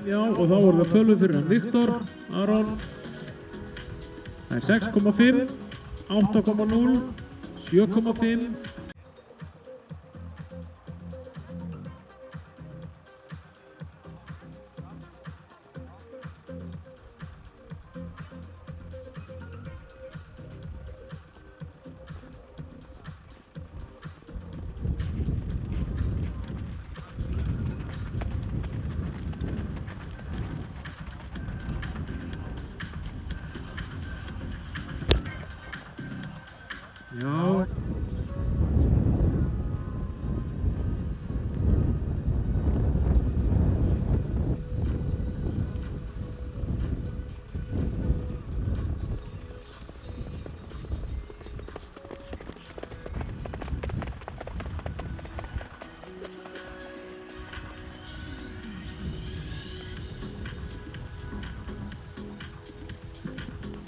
Já, og þá voru það tölur fyrir hann Viktor Aron. Það er 6,5, 8,0, 7,5. Já.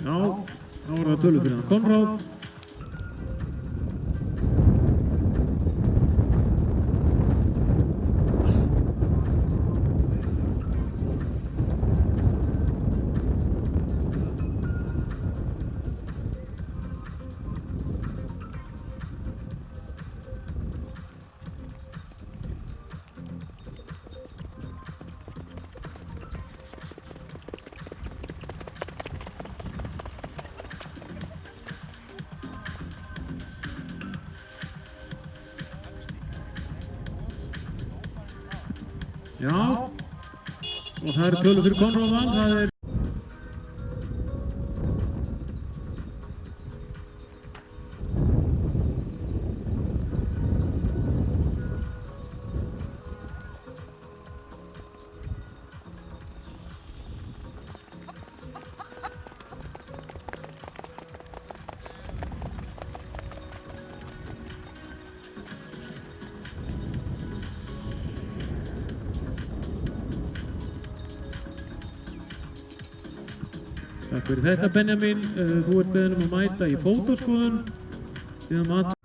Já, þá voru það tölur fyrir hann Konráð. Já, og það eru tölur fyrir Konráð, það er Takk fyrir þetta Benjamin, þú ert beðinn að mæta í fótóskoðun síðan mat.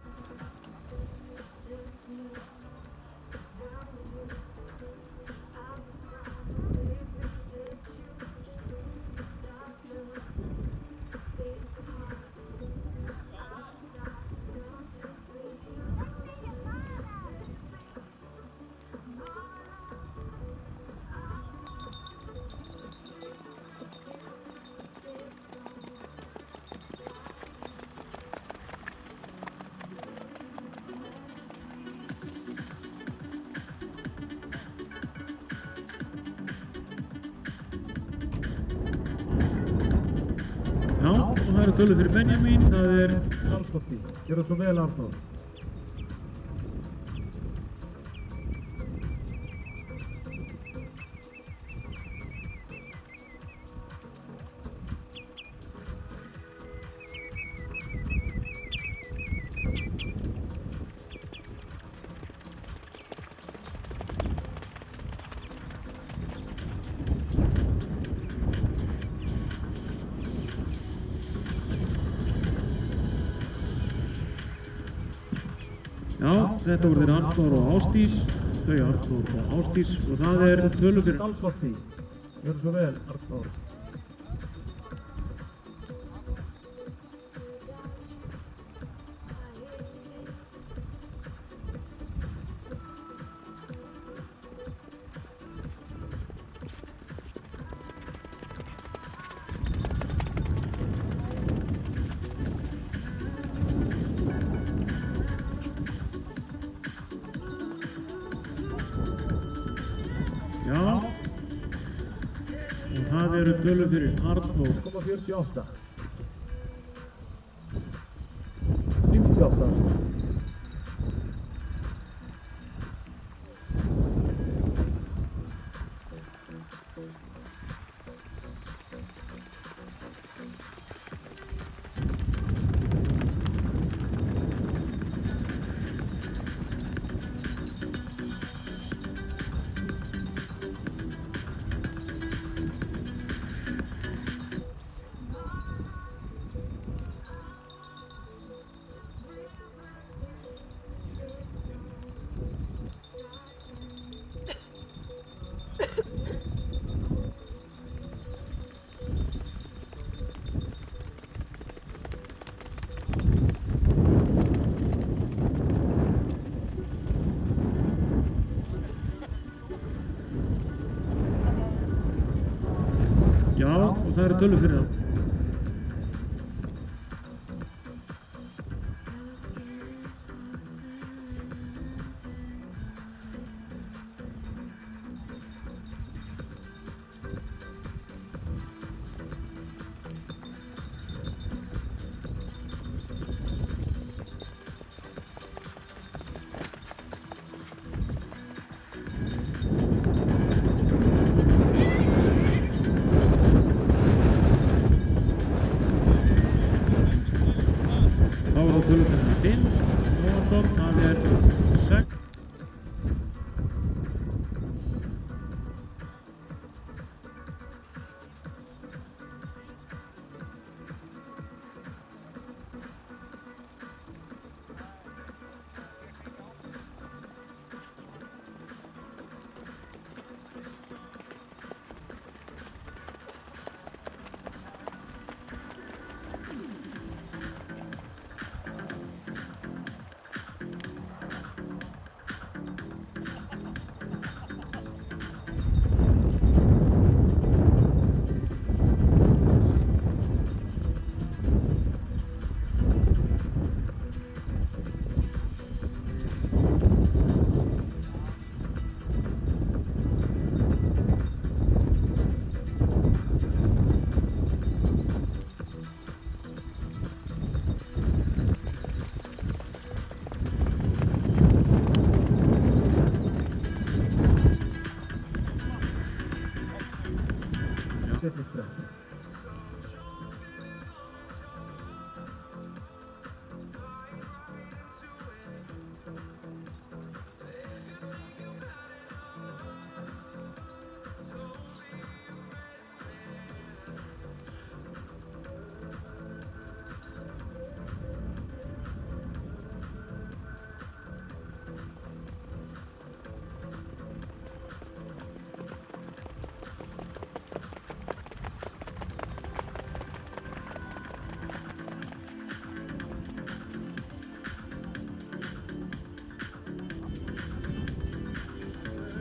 Já, og það eru tölur fyrir Benjamin, það er Arnór. Gjörðu svo vel Arnór. Já, þetta voru þeir Arnór og Ásdís, þau Arnór og Ásdís og það er tölur fyrir Dalsvatni. Gjörðu svo vel Arnór. Já, og það eru tölur fyrir Arnór 0,48 58 Já, Já, og það eru tölur fyrir það. Þá er það tölur fyrir Finn Jóhansson, það er 6.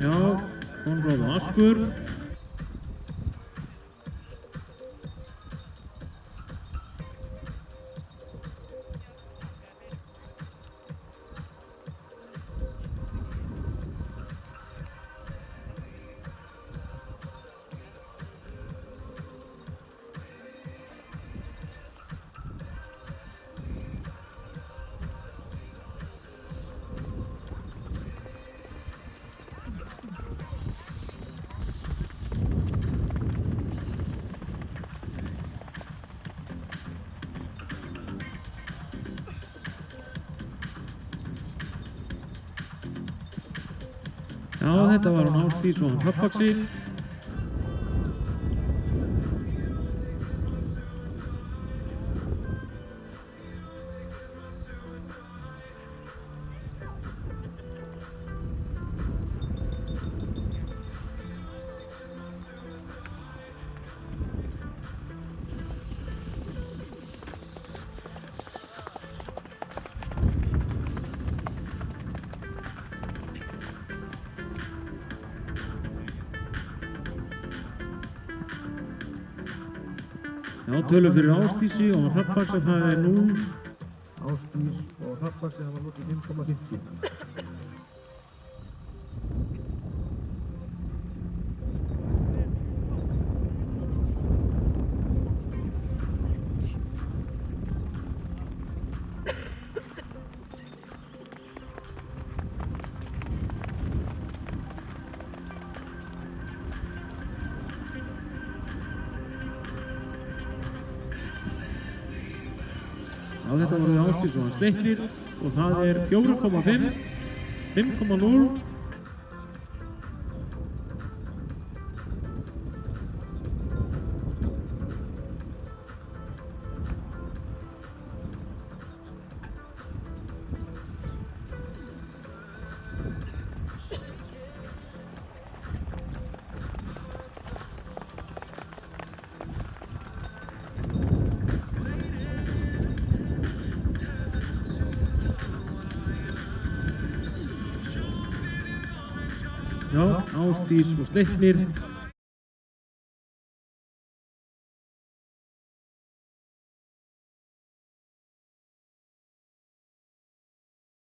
Já, Konráð og Askur. Já, þetta var hún Ásdís og hann Hrafnfaxi. Já, tölur fyrir Ásdísi og Hrafnfaxi, það er 0. Ásdís og Hrafnfaxi, það var notið 5,50. Já, þetta voru Ásdís og hann Sleipnir og það er 4,5, 5,0. Já, Ásdís og Sleipnir